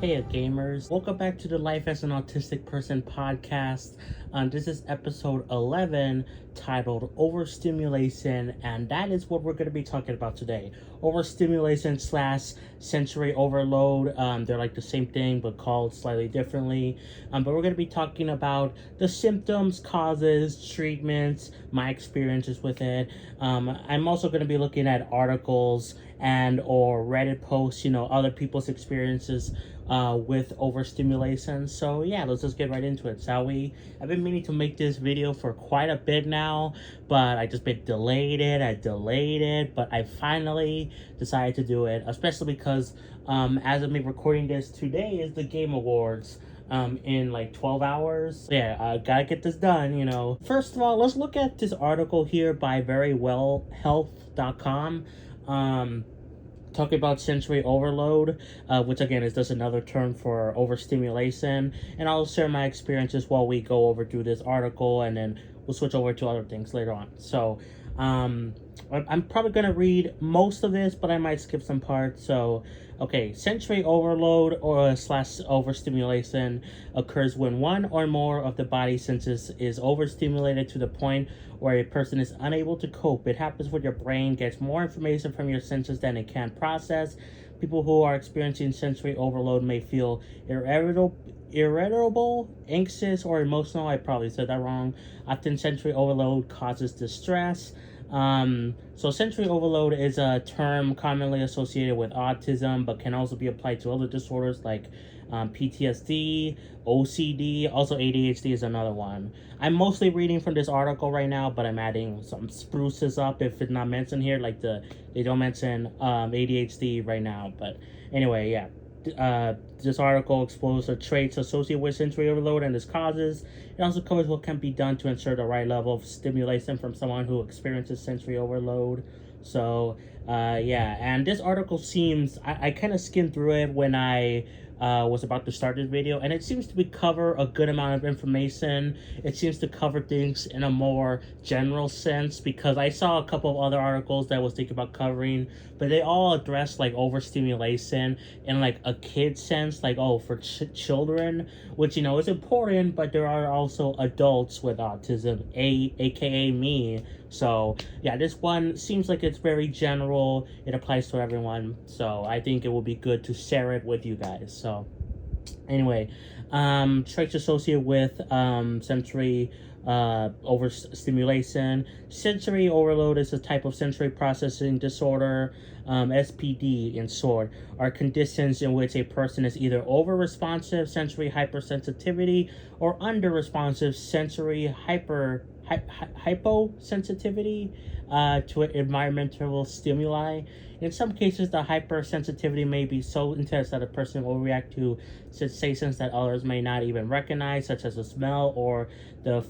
Hey gamers, welcome back to the Life as an Autistic Person podcast. This is episode 11 titled Overstimulation, and that is what we're going to be talking about today. Overstimulation / sensory overload. They're like the same thing but called slightly differently. But we're going to be talking about the symptoms, causes, treatments, my experiences with it. I'm also going to be looking at articles and or Reddit posts, other people's experiences with overstimulation. So yeah, let's just get right into it, shall we? I've been meaning to make this video for quite a bit now, but I just been delayed it, but I finally decided to do it, especially because as of me recording this, today is the Game Awards in like 12 hours. Yeah, I gotta get this done. First of all, let's look at this article here by verywellhealth.com. Talking about sensory overload, which again is just another term for overstimulation, and I'll share my experiences while we go over through this article, and then we'll switch over to other things later on. So I'm probably going to read most of this, but I might skip some parts. So okay, sensory overload or / overstimulation occurs when one or more of the body senses is overstimulated to the point where a person is unable to cope. It happens when your brain gets more information from your senses than it can process. People who are experiencing sensory overload may feel irritable, anxious, or emotional. I probably said that wrong. Often sensory overload causes distress. So sensory overload is a term commonly associated with autism, but can also be applied to other disorders like PTSD, OCD, also ADHD is another one. I'm mostly reading from this article right now, but I'm adding some spruces up if it's not mentioned here, like they don't mention ADHD right now. But anyway, yeah. This article explores the traits associated with sensory overload and its causes. It also covers what can be done to ensure the right level of stimulation from someone who experiences sensory overload. So, yeah, and this article seems, I kind of skimmed through it when I was about to start this video, and it seems to cover a good amount of information. It seems to cover things in a more general sense, because I saw a couple of other articles that I was thinking about covering, but they all address like overstimulation in like a kid sense, like for children, which is important, but there are also adults with autism, aka me. So yeah, this one seems like it's very general. It applies to everyone, so I think it will be good to share it with you guys. So anyway, traits associated with sensory overstimulation. Sensory overload is a type of sensory processing disorder, SPD in short, are conditions in which a person is either over-responsive sensory hypersensitivity or under-responsive sensory hyposensitivity to environmental stimuli. In some cases, the hypersensitivity may be so intense that a person will react to sensations that others may not even recognize, such as the smell or the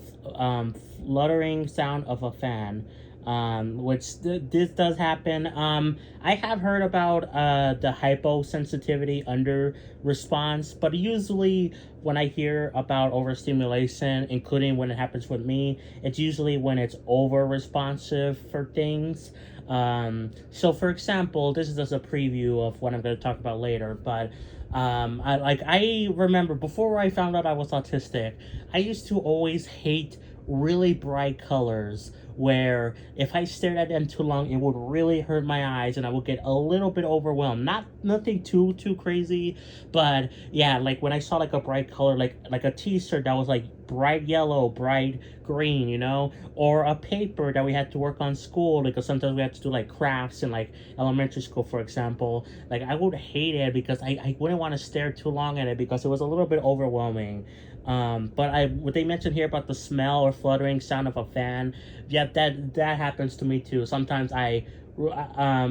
fluttering sound of a fan. Which this does happen. I have heard about the hyposensitivity under response, but usually when I hear about overstimulation, including when it happens with me, it's usually when it's over responsive for things. So for example, this is just a preview of what I'm going to talk about later, but I remember before I found out I was autistic, I used to always hate really bright colors, where if I stared at them too long, it would really hurt my eyes and I would get a little bit overwhelmed. Nothing too crazy, but yeah, like when I saw like a bright color, like a t-shirt that was like bright yellow, bright green, or a paper that we had to work on school, because sometimes we had to do like crafts in like elementary school, for example. Like I would hate it because I wouldn't want to stare too long at it because it was a little bit overwhelming. But what they mentioned here about the smell or fluttering sound of a fan, yeah, that happens to me too. Sometimes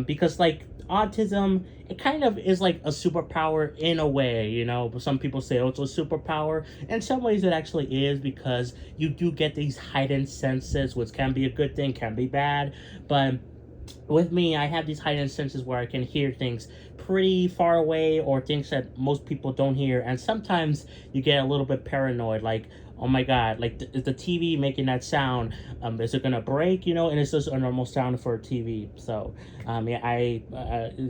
because like autism, it kind of is like a superpower in a way, but some people say, oh, it's a superpower. In some ways it actually is, because you do get these heightened senses, which can be a good thing, can be bad, but with me, I have these heightened senses where I can hear things pretty far away, or things that most people don't hear, and sometimes you get a little bit paranoid, like, oh my god, like is the TV making that sound? Is it gonna break? And it's just a normal sound for a TV. So yeah, I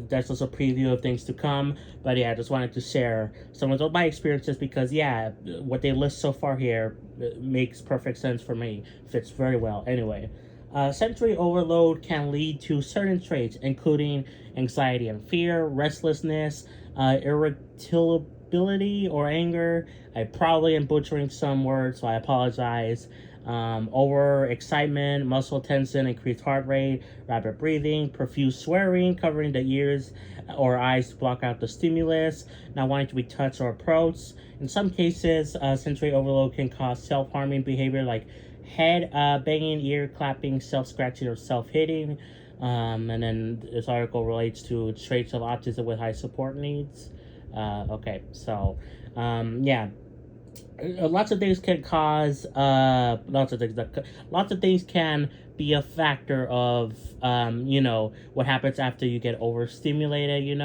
that's just a preview of things to come. But yeah, I just wanted to share some of my experiences because yeah, what they list so far here makes perfect sense for me. Fits very well. Anyway. Sensory overload can lead to certain traits, including anxiety and fear, restlessness, irritability or anger. I probably am butchering some words, so I apologize. Over excitement, muscle tension, increased heart rate, rapid breathing, profuse swearing, covering the ears or eyes to block out the stimulus, not wanting to be touched or approached. In some cases, sensory overload can cause self-harming behavior like head banging, ear clapping, self-scratching, or self-hitting. And then this article relates to traits of autism with high support needs. Okay, so yeah, lots of things can cause lots of things can be a factor of what happens after you get overstimulated.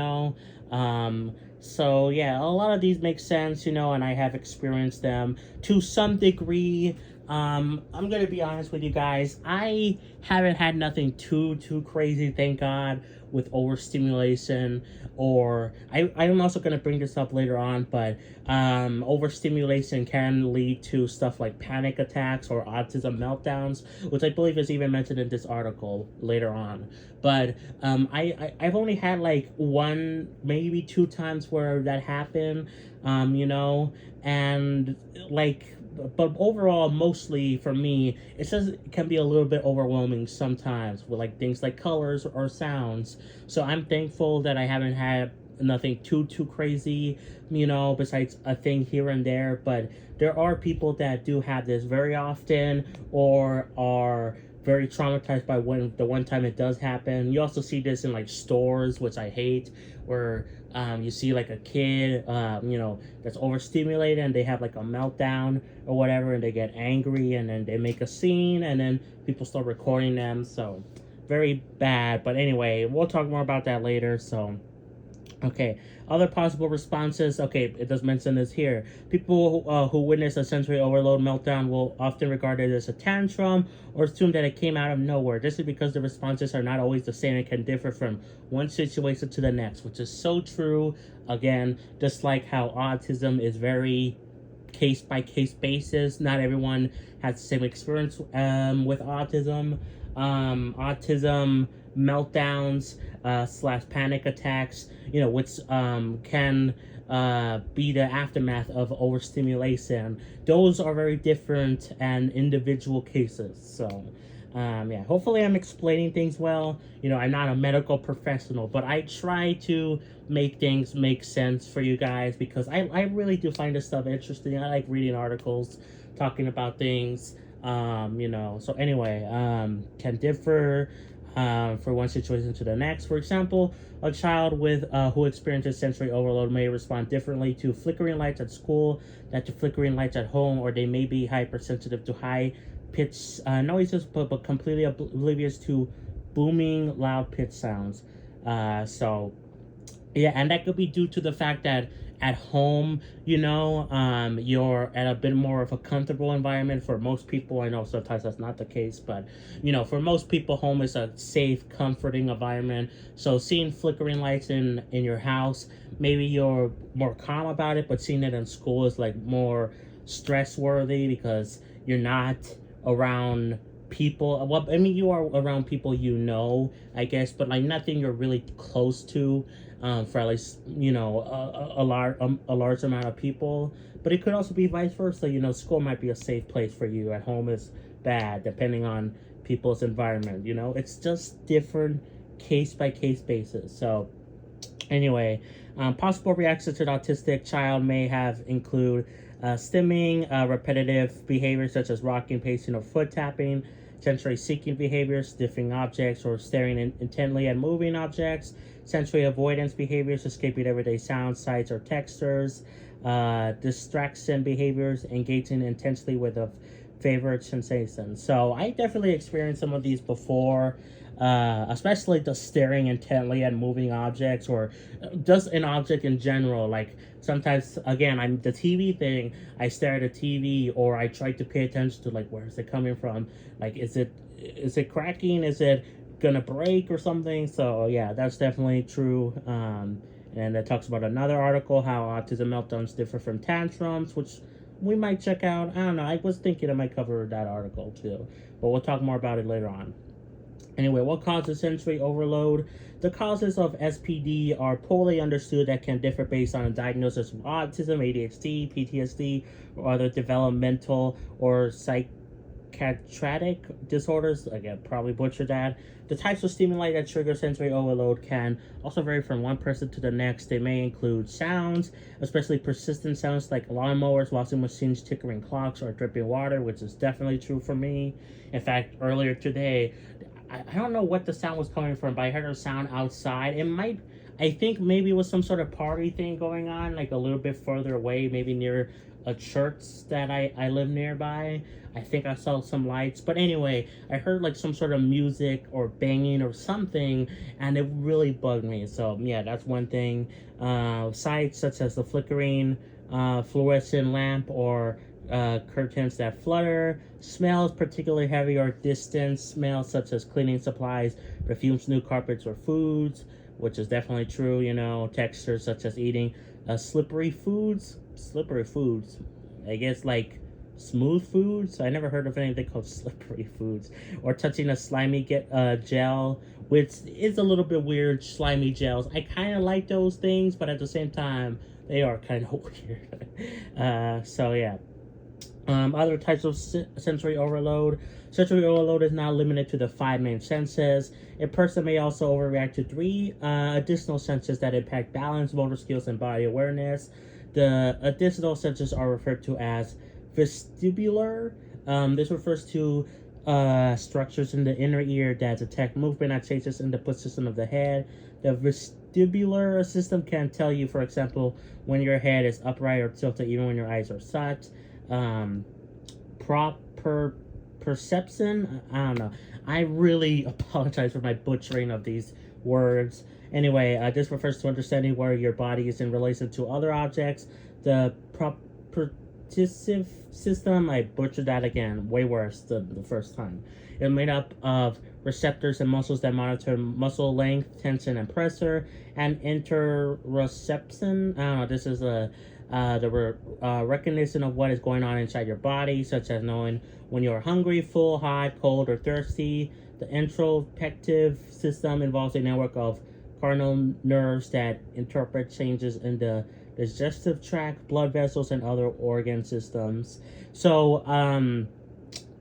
So yeah, a lot of these make sense, and I have experienced them to some degree. I'm gonna be honest with you guys. I haven't had nothing too crazy, thank God, with overstimulation. Or I'm also gonna bring this up later on, but overstimulation can lead to stuff like panic attacks or autism meltdowns, which I believe is even mentioned in this article later on. But I've only had like one, maybe two times where that happened, and like, but overall, mostly for me, it can be a little bit overwhelming sometimes with like things like colors or sounds. So I'm thankful that I haven't had nothing too crazy, besides a thing here and there. But there are people that do have this very often or are very traumatized by when the one time it does happen. You also see this in like stores, which I hate, where you see like a kid, that's overstimulated and they have like a meltdown or whatever, and they get angry and then they make a scene and then people start recording them. So very bad. But anyway, we'll talk more about that later. So okay, other possible responses. Okay, it does mention this here. People who witness a sensory overload meltdown will often regard it as a tantrum or assume that it came out of nowhere. This is because the responses are not always the same and can differ from one situation to the next, which is so true. Again, just like how autism is very case by case basis. Not everyone has the same experience with autism. Autism meltdowns slash panic attacks, which can be the aftermath of overstimulation. Those are very different and individual cases. So yeah, hopefully I'm explaining things well. I'm not a medical professional, but I try to make things make sense for you guys because I really do find this stuff interesting. I like reading articles, talking about things, So anyway, can differ for one situation to the next. For example, a child with who experiences sensory overload may respond differently to flickering lights at school than to flickering lights at home, or they may be hypersensitive to high pitch noises, but completely oblivious to booming, loud pitch sounds. So yeah, and that could be due to the fact that at home, you're at a bit more of a comfortable environment for most people. I know sometimes that's not the case, but for most people, home is a safe, comforting environment. So seeing flickering lights in your house, maybe you're more calm about it, but seeing it in school is like more stress worthy because you're not around people. Well, I mean, you are around people, I guess, but like nothing you're really close to, for at least a large amount of people. But it could also be vice versa. School might be a safe place for you. At home is bad, depending on people's environment. It's just different case by case basis. So anyway, possible reactions to the autistic child may include stimming, repetitive behaviors such as rocking, pacing, or foot tapping, sensory seeking behaviors, sniffing objects or staring intently at moving objects, sensory avoidance behaviors, escaping everyday sounds, sights, or textures, distraction behaviors, engaging intensely with a favorite sensation. So I definitely experienced some of these before. especially just staring intently at moving objects or just an object in general. Like sometimes, again, I'm the TV thing. I stare at a TV, or I try to pay attention to like where is it coming from? Like is it cracking? Is it gonna break or something? So yeah, that's definitely true. And it talks about another article how autism meltdowns differ from tantrums, which we might check out. I don't know. I was thinking I might cover that article too, but we'll talk more about it later on. Anyway, what causes sensory overload? The causes of SPD are poorly understood that can differ based on a diagnosis of autism, ADHD, PTSD, or other developmental or psychiatric disorders. Again, probably butchered that. The types of stimuli that trigger sensory overload can also vary from one person to the next. They may include sounds, especially persistent sounds like lawnmowers, washing machines, tickling clocks, or dripping water, which is definitely true for me. In fact, earlier today, I don't know what the sound was coming from, but I heard a sound outside. I think maybe it was some sort of party thing going on, like a little bit further away, maybe near a church that I live nearby. I think I saw some lights. But anyway, I heard like some sort of music or banging or something, and it really bugged me. So yeah, that's one thing. Sights such as the flickering fluorescent lamp or curtains that flutter, smells particularly heavy or distant smells such as cleaning supplies, perfumes, new carpets, or foods, which is definitely true. Textures such as eating slippery foods, I guess like smooth foods. I never heard of anything called slippery foods. Or touching a slimy gel, which is a little bit weird. Slimy gels, I kind of like those things, but at the same time they are kind of weird. So yeah. Other types of sensory overload. Sensory overload is not limited to the 5 main senses. A person may also overreact to 3 additional senses that impact balance, motor skills, and body awareness. The additional senses are referred to as vestibular. This refers to structures in the inner ear that detect movement and changes in the position of the head. The vestibular system can tell you, for example, when your head is upright or tilted, even when your eyes are shut. Proper perception. I don't know. I really apologize for my butchering of these words. Anyway, this refers to understanding where your body is in relation to other objects. The proprioceptive system, I butchered that again, way worse than the first time. It's made up of receptors and muscles that monitor muscle length, tension, and pressure, and interoception. I don't know. This is the recognition of what is going on inside your body, such as knowing when you're hungry, full, hot, cold, or thirsty. The introspective system involves a network of cardinal nerves that interpret changes in the digestive tract, blood vessels, and other organ systems. So,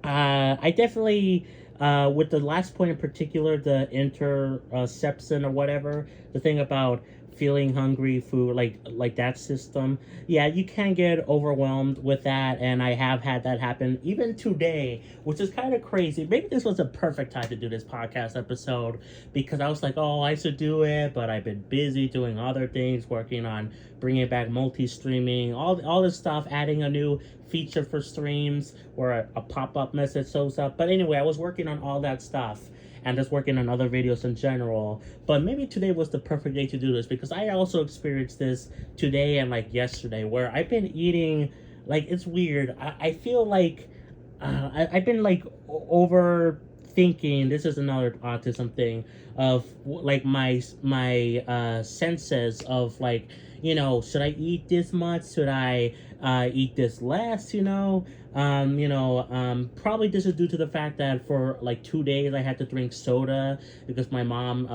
I definitely, with the last point in particular, the interoception or whatever, the thing about feeling hungry, food, like that system. Yeah, you can get overwhelmed with that, and I have had that happen even today, which is kind of crazy. Maybe this was a perfect time to do this podcast episode because I was like, oh, I should do it, but I've been busy doing other things, working on bringing back multi-streaming, all this stuff, adding a new feature for streams where a pop-up message shows up. But anyway, I was working on all that stuff and just working on other videos in general. But maybe today was the perfect day to do this because I also experienced this today and like yesterday where I've been eating, like, it's weird. I feel like I've been like overthinking. This is another autism thing of like my senses of like, should I eat this much? Should I eat this less? Probably this is due to the fact that for like 2 days I had to drink soda because my mom,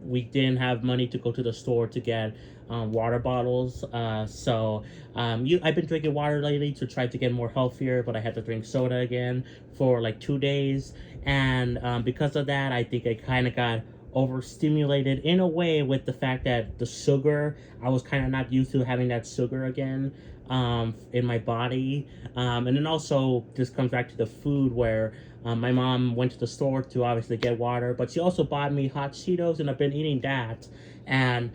we didn't have money to go to the store to get water bottles. I've been drinking water lately to try to get more healthier, but I had to drink soda again for like 2 days. And because of that, I think I kind of got overstimulated in a way with the fact that the sugar, I was kind of not used to having that sugar again in my body. And then also this comes back to the food where my mom went to the store to obviously get water, but she also bought me hot Cheetos and I've been eating that. And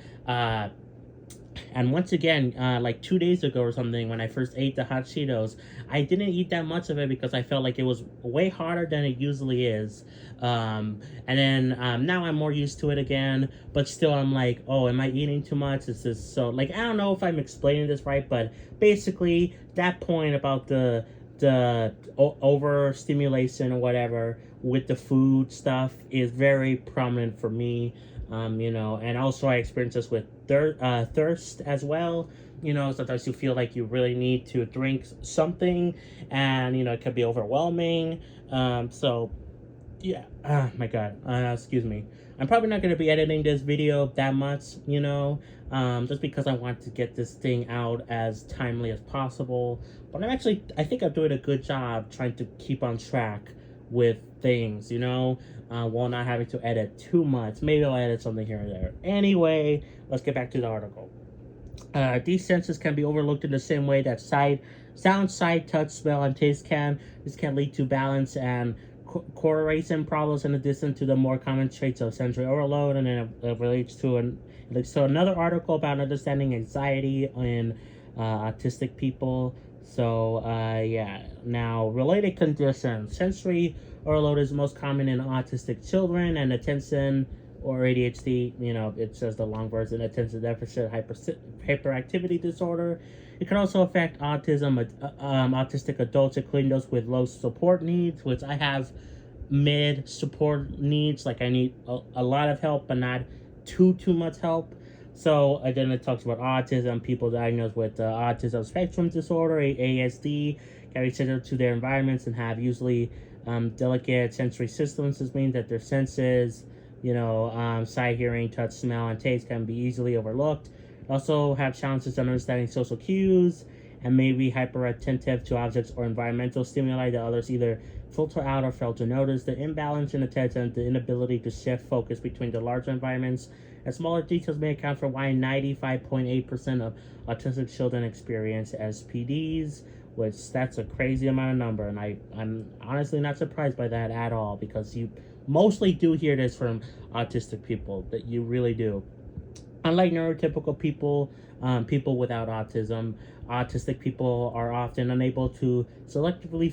And once again, like 2 days ago or something, when I first ate the hot Cheetos, I didn't eat that much of it because I felt like it was way hotter than it usually is. And then now I'm more used to it again, but still I'm like, oh, am I eating too much? Is this so, like, I don't know if I'm explaining this right, but basically that point about the overstimulation or whatever with the food stuff is very prominent for me. And also I experience this with thirst as well. Sometimes you feel like you really need to drink something, and it can be overwhelming. So yeah, my god, excuse me. I'm probably not going to be editing this video that much, just because I want to get this thing out as timely as possible. But I think I'm doing a good job trying to keep on track with things, while not having to edit too much. Maybe I'll edit something here and there. Anyway, let's get back to the article. These senses can be overlooked in the same way that sound, sight, touch, smell, and taste can. This can lead to balance and correlation problems in addition to the more common traits of sensory overload, and then it relates to another article about understanding anxiety in autistic people. So yeah, now related conditions. Sensory overload is most common in autistic children, and attention or ADHD, it says the long version, attention deficit hyperactivity disorder. It can also affect autistic adults, including those with low support needs, which I have mid support needs. Like I need a lot of help, but not too much help. So then it talks about autism, people diagnosed with autism spectrum disorder, ASD, can be sensitive to their environments and have usually delicate sensory systems. This means that their senses, sight, hearing, touch, smell, and taste can be easily overlooked. Also have challenges understanding social cues and may be hyper-attentive to objects or environmental stimuli that others either filter out or fail to notice. The imbalance in attention, the inability to shift focus between the larger environments and smaller details may account for why 95.8% of autistic children experience SPDs, which that's a crazy amount of number, and I'm honestly not surprised by that at all, because you mostly do hear this from autistic people, that you really do. Unlike neurotypical people, people without autism, autistic people are often unable to selectively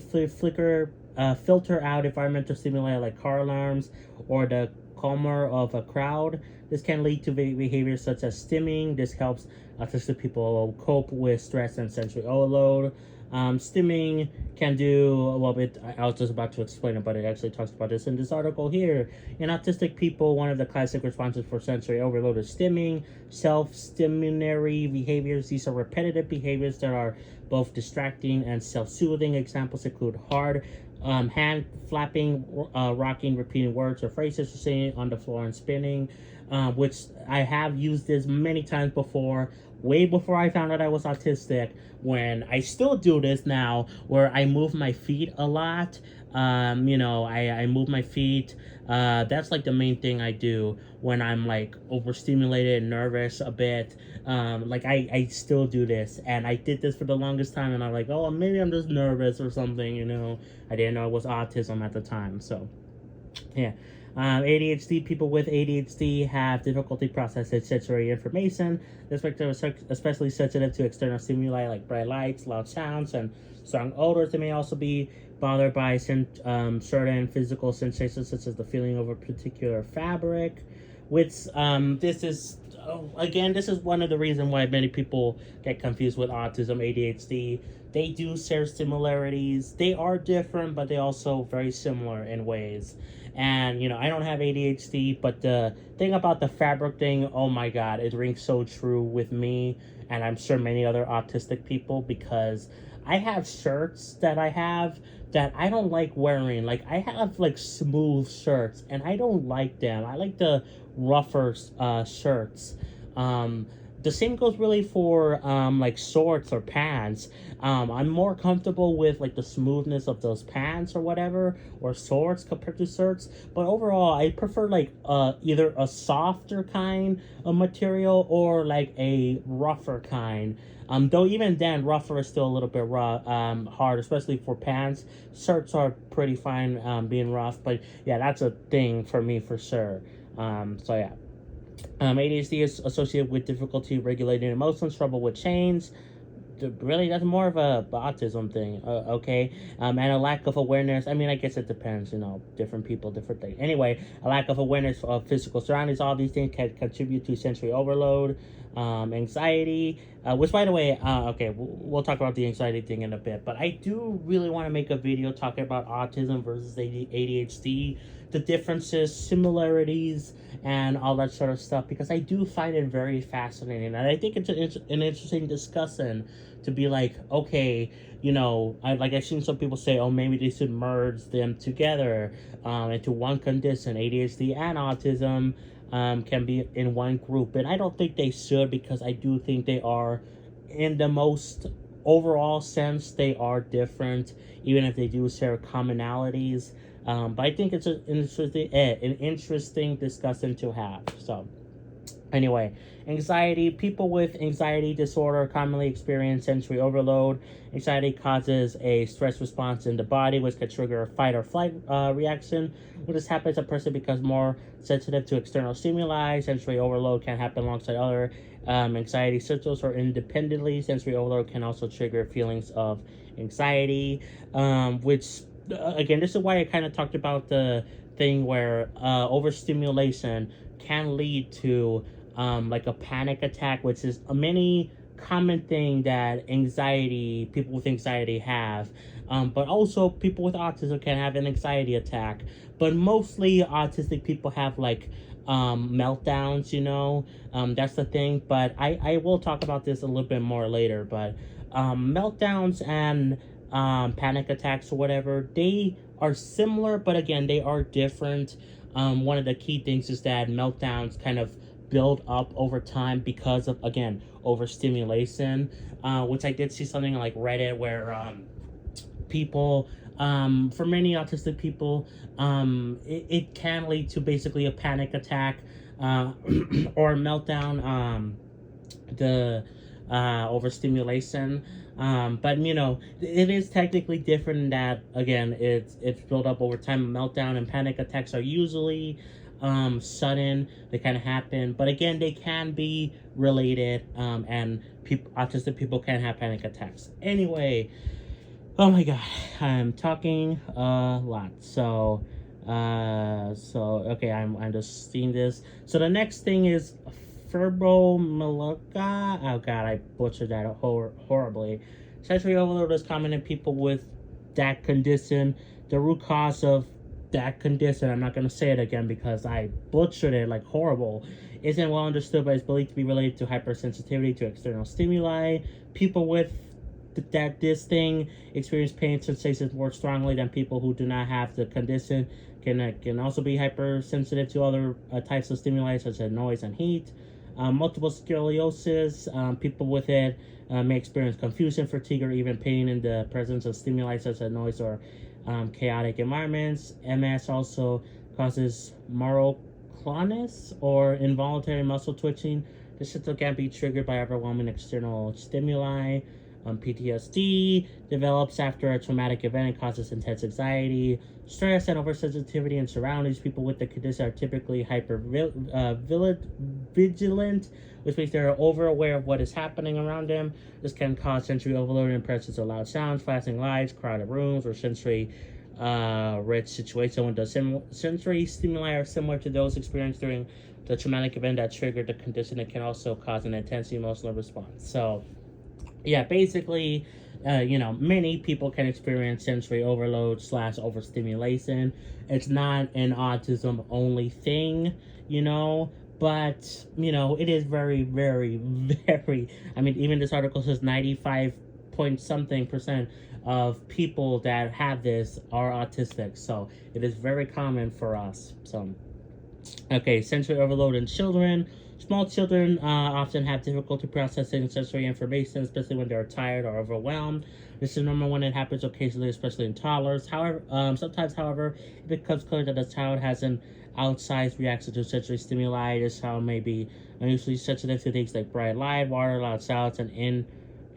filter out environmental stimuli like car alarms or the clamor of a crowd. This can lead to behaviors such as stimming. This helps autistic people cope with stress and sensory overload. Stimming can do, well, I was just about to explain it, but it actually talks about this in this article here. In autistic people, one of the classic responses for sensory overload is stimming, self-stimulatory behaviors. These are repetitive behaviors that are both distracting and self-soothing. Examples include hard hand flapping, rocking, repeating words or phrases, or sitting on the floor and spinning, which I have used this many times before, way before I found out I was autistic, when I still do this now, where I move my feet a lot. I move my feet. That's like the main thing I do when I'm like overstimulated and nervous a bit. I still do this, and I did this for the longest time, and I'm like, oh, maybe I'm just nervous or something, I didn't know it was autism at the time. So yeah. People with ADHD have difficulty processing sensory information. This makes them especially sensitive to external stimuli like bright lights, loud sounds, and strong odors. They may also be bothered by certain physical sensations, such as the feeling of a particular fabric, which this is one of the reasons why many people get confused with autism, ADHD. They do share similarities. They are different, but they also very similar in ways. And, I don't have ADHD, but the thing about the fabric thing, oh my God, it rings so true with me, and I'm sure many other autistic people, because I have shirts that I don't like wearing. Like, I have, like, smooth shirts, and I don't like them. I like the rougher shirts. The same goes really for like shorts or pants. I'm more comfortable with like the smoothness of those pants or whatever, or shorts compared to shirts. But overall, I prefer like either a softer kind of material or like a rougher kind. Though even then, rougher is still a little bit hard, especially for pants. Shirts are pretty fine being rough, but yeah, that's a thing for me for sure. So yeah. ADHD is associated with difficulty regulating emotions, trouble with change. Really, that's more of a autism thing, okay? And a lack of awareness. I mean, I guess it depends, different people, different things. Anyway, a lack of awareness of physical surroundings. All these things can contribute to sensory overload, anxiety, which, by the way, okay, we'll talk about the anxiety thing in a bit, but I do really want to make a video talking about autism versus ADHD, the differences, similarities, and all that sort of stuff, because I do find it very fascinating, and I think it's an interesting discussion to be like, okay, I've seen some people say, oh, maybe they should merge them together into one condition. ADHD and autism can be in one group, and I don't think they should, because I do think they are, in the most overall sense, they are different, even if they do share commonalities. But I think it's an interesting discussion to have. So, anyway, anxiety. People with anxiety disorder commonly experience sensory overload. Anxiety causes a stress response in the body, which can trigger a fight or flight reaction. When this happens, a person becomes more sensitive to external stimuli. Sensory overload can happen alongside other anxiety symptoms or independently. Sensory overload can also trigger feelings of anxiety, which, again, this is why I kind of talked about the thing where overstimulation can lead to like a panic attack, which is a many common thing that people with anxiety have. But also people with autism can have an anxiety attack. But mostly autistic people have like meltdowns, that's the thing. But I will talk about this a little bit more later. But meltdowns and panic attacks or whatever, they are similar, but again, they are different. One of the key things is that meltdowns kind of build up over time because of, again, overstimulation, which I did see something like Reddit where people, for many autistic people, it can lead to basically a panic attack or a meltdown, the overstimulation. But it is technically different in that, again, it's built up over time. Meltdown and panic attacks are usually sudden. They kind of happen, but again, they can be related, and autistic people can have panic attacks. Anyway, oh my god, I'm talking a lot. So okay, I'm just seeing this. So the next thing is fibromyalgia. Oh god, I butchered that horribly. Sensory overload is common in people with that condition. The root cause of that condition, I'm not going to say it again because I butchered it like horrible, isn't well understood, but is believed to be related to hypersensitivity to external stimuli. People with this thing experience pain sensations more strongly than people who do not have the condition. Can also be hypersensitive to other types of stimuli such as noise and heat. Multiple sclerosis, people with it may experience confusion, fatigue, or even pain in the presence of stimuli such as noise or chaotic environments. MS also causes myoclonus or involuntary muscle twitching. This symptom can be triggered by overwhelming external stimuli. PTSD develops after a traumatic event and causes intense anxiety. Stress and oversensitivity in surroundings. People with the condition are typically hyper vigilant, which means they're over aware of what is happening around them. This can cause sensory overload in presence of loud sounds, flashing lights, crowded rooms, or sensory rich situation when the sensory stimuli are similar to those experienced during the traumatic event that triggered the condition. It can also cause an intense emotional response. So yeah, basically, many people can experience sensory overload / overstimulation. It's not an autism only thing, but, it is very, very, very, even this article says 95 point something percent of people that have this are autistic. So it is very common for us. So, okay, sensory overload in children. Small children often have difficulty processing sensory information, especially when they're tired or overwhelmed. This is normal when it happens occasionally, especially in toddlers. However, sometimes, it becomes clear that the child has an outsized reaction to sensory stimuli. This child may be unusually sensitive to things like bright light, water, loud sounds, and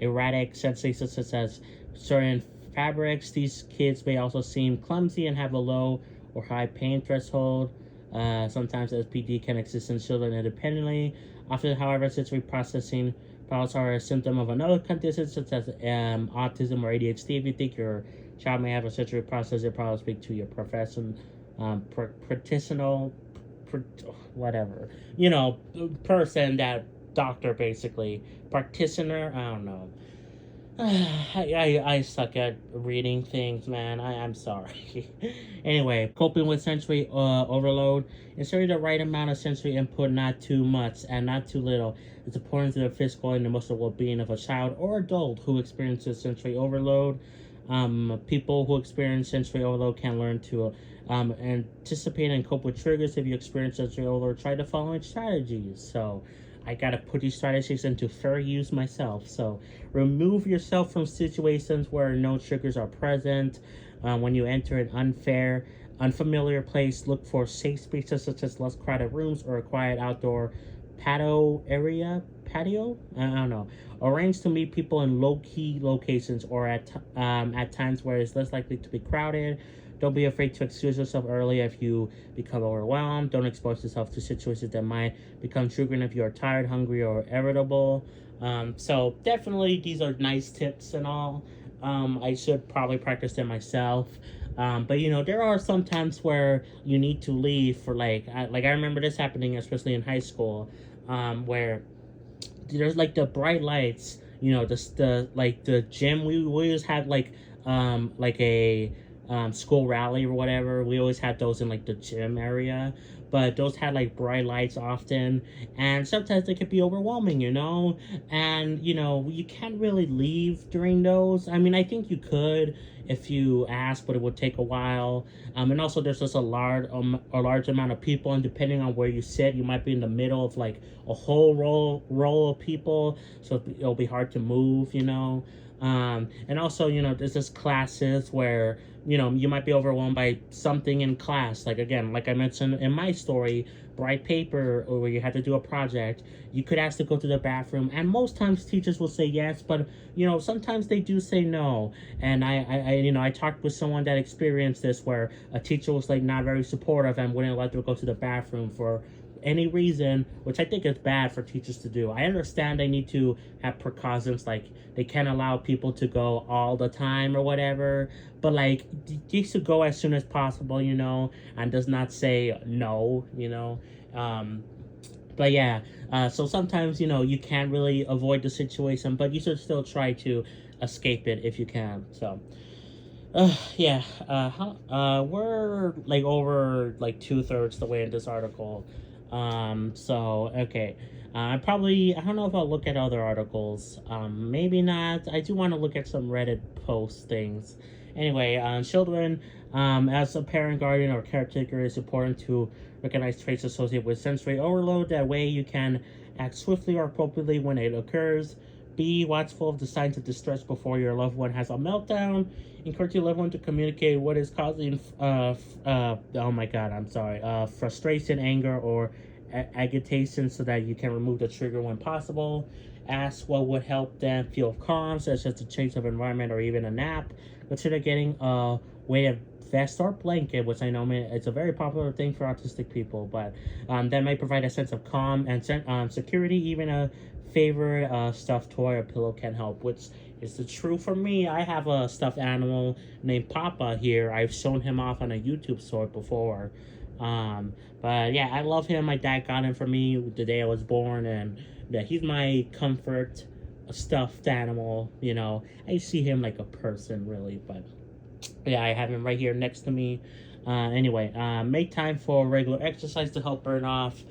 erratic sensations such as certain fabrics. These kids may also seem clumsy and have a low or high pain threshold. Sometimes SPD can exist in children independently. Often, however, sensory processing problems are a symptom of another condition, such as autism or ADHD. If you think your child may have a sensory processing problem, speak to your professional, practitioner, whatever, person, that doctor, basically, practitioner. I don't know. I suck at reading things, man. I'm sorry. Anyway, coping with sensory overload. Ensure the right amount of sensory input, not too much and not too little. It's important to the physical and emotional well-being of a child or adult who experiences sensory overload. People who experience sensory overload can learn to anticipate and cope with triggers. If you experience sensory overload, try the following strategies. So, I gotta put these strategies into fair use myself. So, remove yourself from situations where no triggers are present. When you enter an unfamiliar place, look for safe spaces such as less crowded rooms or a quiet outdoor patio area. Patio? I don't know. Arrange to meet people in low-key locations or at times where it's less likely to be crowded. Don't be afraid to excuse yourself early if you become overwhelmed. Don't expose yourself to situations that might become triggering if you are tired, hungry, or irritable. So definitely these are nice tips and all. I should probably practice them myself. But there are some times where you need to leave for I remember this happening, especially in high school, where there's the bright lights. The gym. We always had a school rally or whatever. We always had those in the gym area, but those had bright lights often, and sometimes they could be overwhelming, and you can't really leave during those. I mean, I think you could if you ask, but it would take a while. And also there's just a large amount of people, and depending on where you sit, you might be in the middle of a whole row of people, so it'll be hard to move. And also, there's just classes where, you might be overwhelmed by something in class. Again, like I mentioned in my story, bright paper, or where you had to do a project, you could ask to go to the bathroom. And most times teachers will say yes, but, sometimes they do say no. And I talked with someone that experienced this, where a teacher was not very supportive and wouldn't let them go to the bathroom for any reason, which I think is bad for teachers to do. I understand they need to have precautions, they can't allow people to go all the time or whatever, but you should go as soon as possible, and does not say no. But yeah, so sometimes you can't really avoid the situation, but you should still try to escape it if you can. So yeah, we're over 2/3 the way in this article. So okay, I don't know if I'll look at other articles. Maybe not. I do want to look at some Reddit post things. Anyway, children, as a parent, guardian, or caretaker, it's important to recognize traits associated with sensory overload. That way, you can act swiftly or appropriately when it occurs. Be watchful of the signs of distress before your loved one has a meltdown. Encourage your loved one to communicate what is causing, oh my god, I'm sorry, frustration, anger, or agitation, so that you can remove the trigger when possible. Ask what would help them feel calm, such as a change of environment or even a nap. Consider getting a weighted vest or blanket, which I know it's a very popular thing for autistic people, but that may provide a sense of calm and security. Even a favorite stuffed toy or pillow can help, which is the true for me. I have a stuffed animal named Papa here. I've shown him off on a YouTube short before. But yeah, I love him. My dad got him for me the day I was born, and yeah, he's my comfort stuffed animal. I see him like a person, really, but yeah, I have him right here next to me. Anyway, make time for regular exercise to help burn off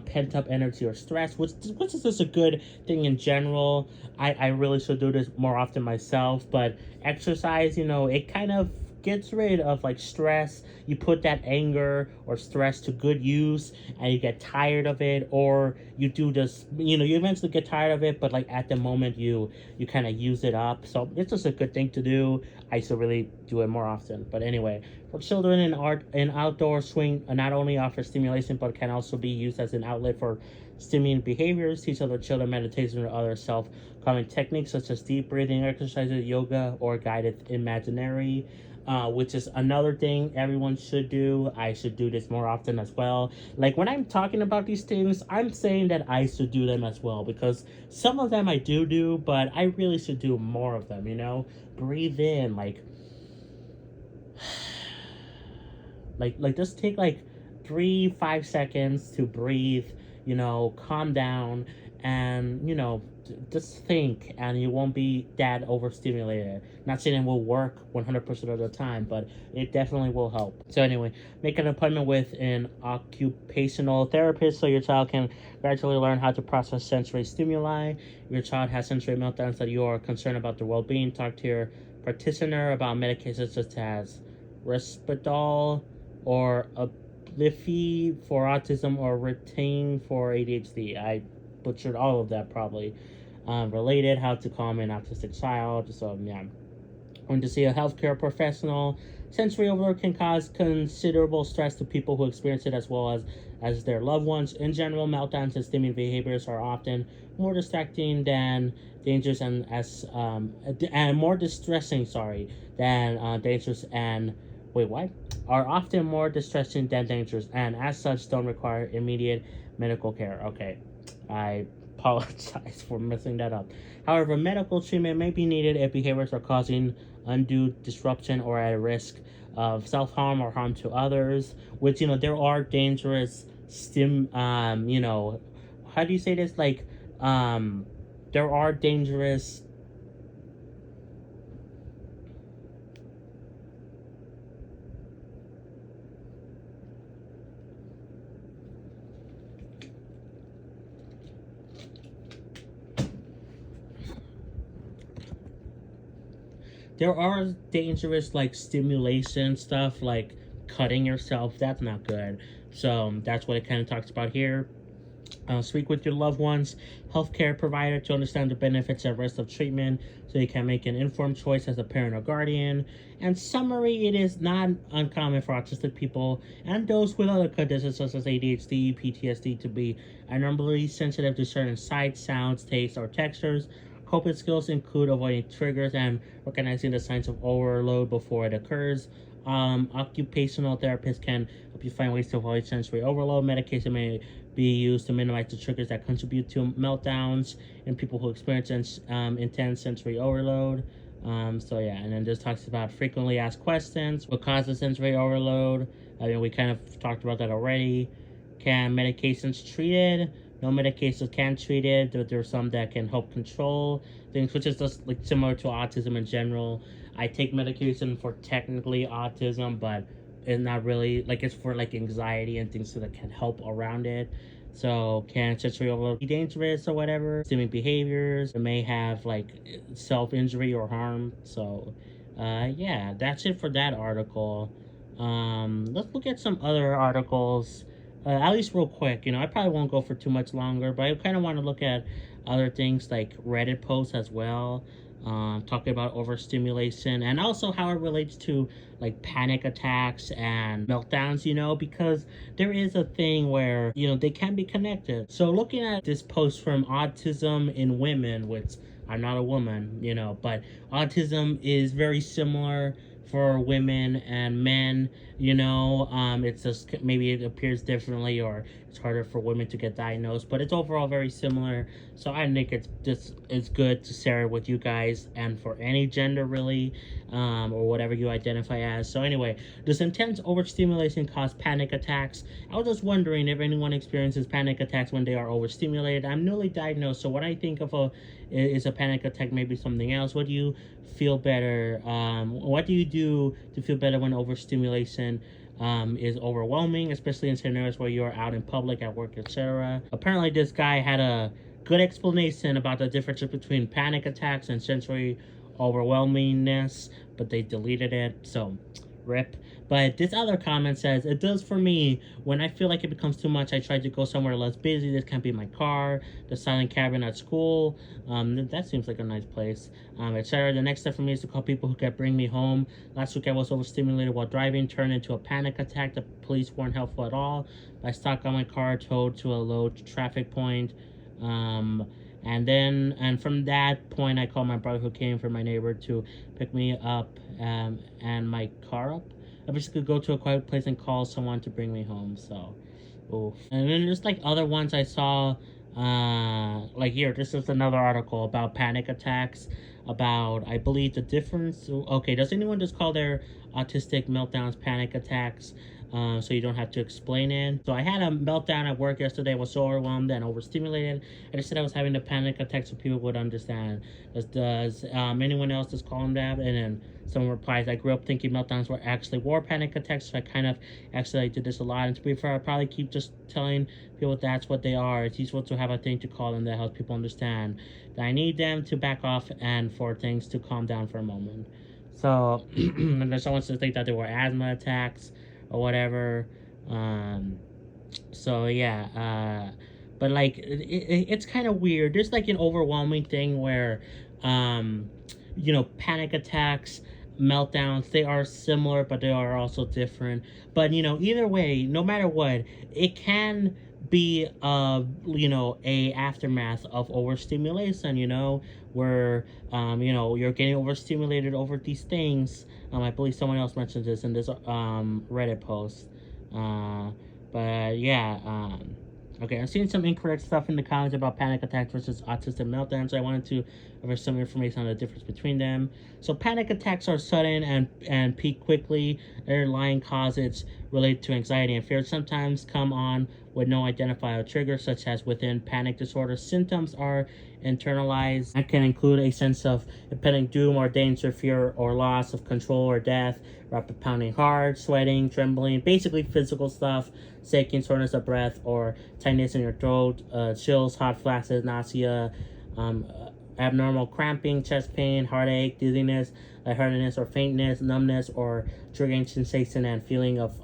pent up energy or stress, which is just a good thing in general. I really should do this more often myself, but exercise, it kind of gets rid of stress. You put that anger or stress to good use, and you get tired of it, or you do this, you eventually get tired of it, but at the moment you kind of use it up. So it's just a good thing to do. I should really do it more often. But anyway, for children, in outdoor swing not only offers stimulation, but can also be used as an outlet for stimulating behaviors. Teach other children meditation or other self-calming techniques, such as deep breathing exercises, yoga, or guided imaginary. which is another thing everyone should do. I should do this more often as well. Like when I'm talking about these things, I'm saying that I should do them as well, because some of them I do, but I really should do more of them, you know? Breathe in, like just take like 3 5 seconds to breathe, you know, calm down, and you know, just think, and you won't be that overstimulated. Not saying it will work 100% of the time, but it definitely will help. So anyway, make an appointment with an occupational therapist so your child can gradually learn how to process sensory stimuli. If your child has sensory meltdowns that you are concerned about their well-being, talk to your practitioner about medications such as Risperdal or Ablifi for autism or Retain for ADHD. I butchered all of that probably. Related, how to calm an autistic child. So yeah, going to see a healthcare professional. Sensory overload can cause considerable stress to people who experience it, as well as their loved ones. In general, meltdowns and stimming behaviors are often more distracting than dangerous, and more distressing. Sorry, than dangerous and wait, what? Are often more distressing than dangerous, and as such don't require immediate medical care. Okay, I apologize for messing that up. However, medical treatment may be needed if behaviors are causing undue disruption or at risk of self-harm or harm to others, which, you know, there are dangerous you know, how do you say this? Like, there are dangerous like stimulation stuff, like cutting yourself. That's not good. So that's what it kind of talks about here. Speak with your loved ones, healthcare provider, to understand the benefits and risks of treatment so you can make an informed choice as a parent or guardian. And summary, it is not uncommon for autistic people and those with other conditions such as ADHD, PTSD to be abnormally sensitive to certain sights, sounds, tastes, or textures. Coping skills include avoiding triggers and recognizing the signs of overload before it occurs. Occupational therapists can help you find ways to avoid sensory overload. Medication may be used to minimize the triggers that contribute to meltdowns in people who experience intense sensory overload. So yeah, and then this talks about frequently asked questions. What causes sensory overload? I mean, we kind of talked about that already. Can medications treat it? No medications can treat it. There are some that can help control things, which is just like similar to autism in general. I take medication for technically autism, but it's not really, like, it's for like anxiety and things that can help around it. So can sensory overload be dangerous or whatever? Stimming behaviors, it may have like self-injury or harm. So yeah, that's it for that article. Let's look at some other articles, at least real quick. You know, I probably won't go for too much longer, but I kind of want to look at other things like Reddit posts as well, talking about overstimulation and also how it relates to like panic attacks and meltdowns, you know, because there is a thing where, you know, they can be connected. So looking at this post from Autism in Women, which I'm not a woman, you know, but autism is very similar for women and men, you know. It's just maybe it appears differently, or it's harder for women to get diagnosed, but it's overall very similar. So I think it's good to share it with you guys, and for any gender really, or whatever you identify as. So anyway, does intense overstimulation cause panic attacks? I was just wondering if anyone experiences panic attacks when they are overstimulated. I'm newly diagnosed, so what I think of is a panic attack, maybe something else. What do you feel better? What do you do to feel better when overstimulation is overwhelming, especially in scenarios where you're out in public, at work, etc.? Apparently, this guy had a good explanation about the differences between panic attacks and sensory overwhelmingness, but they deleted it, so rip. But this other comment says, it does for me. When I feel like it becomes too much, I try to go somewhere less busy. This can be my car, the silent cabin at school. That seems like a nice place, etc. The next step for me is to call people who can bring me home. Last week I was overstimulated while driving, turned into a panic attack. The police weren't helpful at all. I stopped on my car, towed to a low traffic point. And from that point, I called my brother who came from my neighbor to pick me up, and my car up. I basically go to a quiet place and call someone to bring me home. So, oof. And then there's like other ones I saw. Like here, this is another article about panic attacks. About, I believe, the difference. Okay, does anyone just call their autistic meltdowns panic attacks? So you don't have to explain it. So I had a meltdown at work yesterday. I was so overwhelmed and overstimulated. I just said I was having a panic attack so people would understand. Does anyone else just call them that? And then someone replies, I grew up thinking meltdowns were actually war panic attacks, so I kind of actually did this a lot. And to be fair, I probably keep just telling people that's what they are. It's useful to have a thing to call them that helps people understand that I need them to back off and for things to calm down for a moment. So, and there's someone to think that they were asthma attacks or whatever. So yeah, but like it's kind of weird. There's like an overwhelming thing where, panic attacks, meltdowns, they are similar, but they are also different. But either way, no matter what, it can be a aftermath of overstimulation, where you're getting overstimulated over these things. I believe someone else mentioned this in this Reddit post. But yeah, okay, I'm seeing some incorrect stuff in the comments about panic attacks versus autistic meltdowns. So I wanted to give some information on the difference between them. So panic attacks are sudden and peak quickly. Their underlying causes related to anxiety and fear sometimes come on with no identifiable trigger, such as within panic disorder. Symptoms are internalized and can include a sense of impending doom or danger, fear or loss of control or death, rapid pounding heart, sweating, trembling, basically physical stuff, shaking, shortness of breath, or tightness in your throat, chills, hot flashes, nausea, abnormal cramping, chest pain, heartache, dizziness, lightheadedness or faintness, numbness, or triggering sensation and feeling of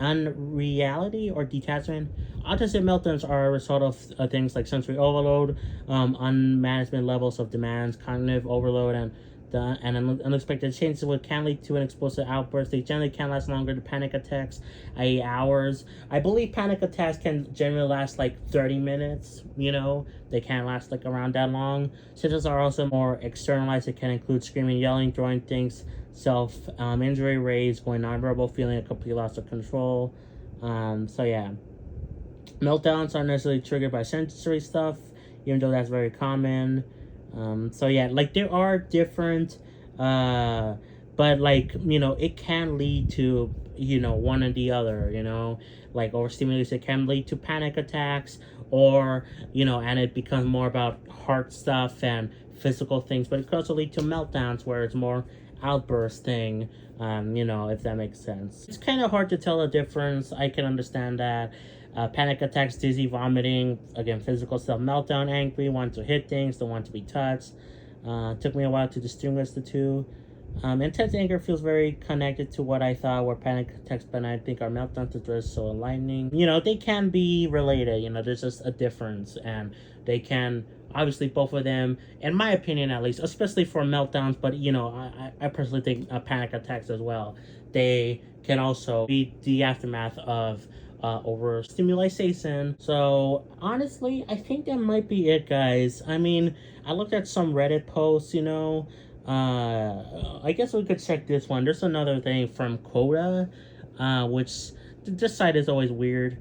unreality or detachment. Autistic meltdowns are a result of things like sensory overload, unmanagement levels of demands, cognitive overload, and unexpected changes which can lead to an explosive outburst. They generally can last longer than panic attacks, i.e. hours. I believe panic attacks can generally last like 30 minutes, They can't last like around that long. Symptoms are also more externalized. It can include screaming, yelling, throwing things, self-injury, rage, going nonverbal, feeling a complete loss of control. So yeah. Meltdowns aren't necessarily triggered by sensory stuff, even though that's very common. So yeah, like there are different, but like, it can lead to, one or the other, like overstimulation can lead to panic attacks or, and it becomes more about heart stuff and physical things, but it can also lead to meltdowns where it's more outburst thing, if that makes sense. It's kind of hard to tell the difference. I can understand that. Panic attacks, dizzy, vomiting, again, physical stuff, meltdown, angry, want to hit things, don't want to be touched. Took me a while to distinguish the two. Intense anger feels very connected to what I thought were panic attacks, but I think our meltdowns are just so enlightening. They can be related, there's just a difference, and they can, obviously, both of them, in my opinion at least, especially for meltdowns, but, I personally think panic attacks as well. They can also be the aftermath of overstimulation. So honestly, I think that might be it, guys. I mean, I looked at some Reddit posts, I guess we could check this one. There's another thing from Coda, which this site is always weird.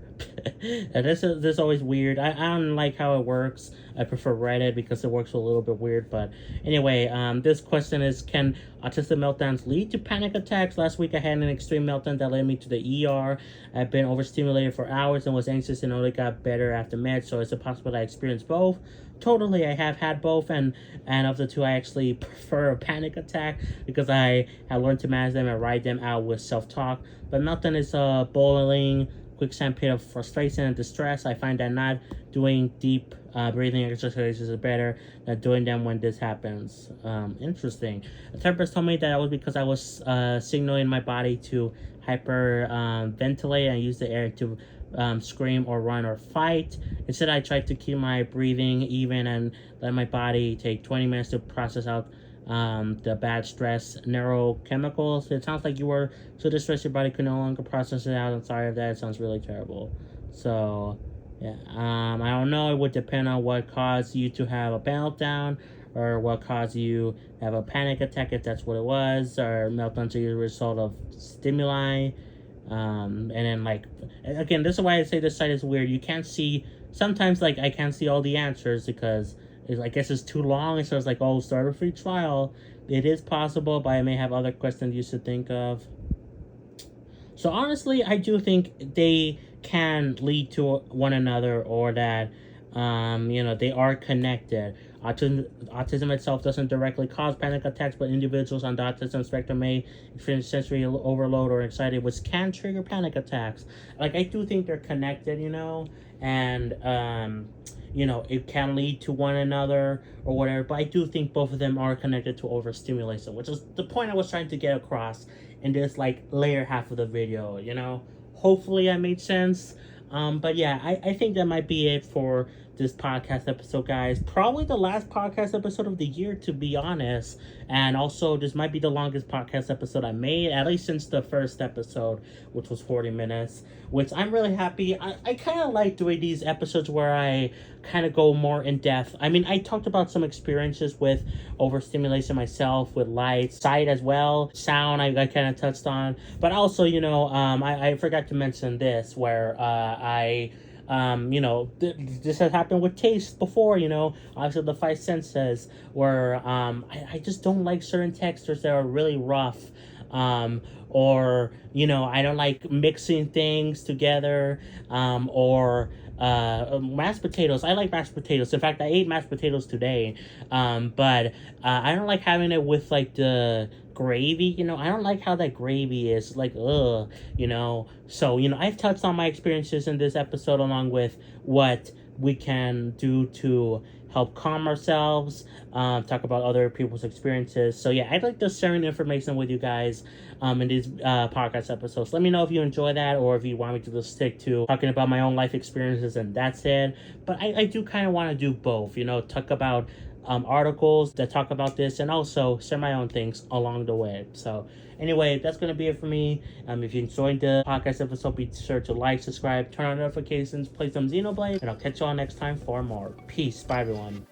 This is always weird. I don't like how it works. I prefer Reddit because it works a little bit weird. But anyway, this question is, can autistic meltdowns lead to panic attacks? Last week I had an extreme meltdown that led me to the ER. I've been overstimulated for hours and was anxious and only got better after meds. So is it possible that I experienced both? Totally, I have had both, and of the two, I actually prefer a panic attack because I have learned to manage them and ride them out with self-talk. But meltdown is a boiling, quicksand pit of frustration and distress. I find that not doing deep breathing exercises is better than doing them when this happens. Interesting. A therapist told me that was because I was signaling my body to hyperventilate and use the air to scream or run or fight. Instead, I tried to keep my breathing even and let my body take 20 minutes to process out the bad stress neurochemicals. It sounds like you were so distressed your body could no longer process it out. I'm sorry if that sounds really terrible. So Yeah, I don't know. It would depend on what caused you to have a meltdown, or what caused you to have a panic attack, if that's what it was, or meltdowns are a result of stimuli. And then, like, again, this is why I say this site is weird. You can't see, sometimes, like, I can't see all the answers because I guess it's too long. And so it's like, oh, start a free trial. It is possible, but I may have other questions you should think of. So honestly, I do think they can lead to one another, or that, they are connected. Autism itself doesn't directly cause panic attacks, but individuals on the autism spectrum may experience sensory overload or anxiety, which can trigger panic attacks. Like, I do think they're connected, and it can lead to one another or whatever. But I do think both of them are connected to overstimulation, which is the point I was trying to get across in this, like, layer half of the video. Hopefully I made sense. But yeah, I think that might be it for this podcast episode, guys. Probably the last podcast episode of the year, to be honest. And also, this might be the longest podcast episode I made, at least since the first episode, which was 40 minutes, which I'm really happy. I kind of like doing these episodes where I kind of go more in depth. I mean, I talked about some experiences with overstimulation myself, with light, sight as well, sound I kind of touched on. But also, I forgot to mention this, where this has happened with taste before, obviously the five senses, where I just don't like certain textures that are really rough, or I don't like mixing things together, or mashed potatoes. I like mashed potatoes. In fact, I ate mashed potatoes today, but I don't like having it with, like, the gravy. I don't like how that gravy is, like, ugh. So I've touched on my experiences in this episode, along with what we can do to help calm ourselves, talk about other people's experiences. So yeah, I'd like to share information with you guys in these podcast episodes. Let me know if you enjoy that, or if you want me to just stick to talking about my own life experiences and that's it. But I do kind of want to do both, talk about articles that talk about this, and also share my own things along the way. So anyway, that's going to be it for me. If you enjoyed the podcast episode, be sure to like, subscribe, turn on notifications, play some Xenoblade, and I'll catch you all next time for more. Peace. Bye, everyone.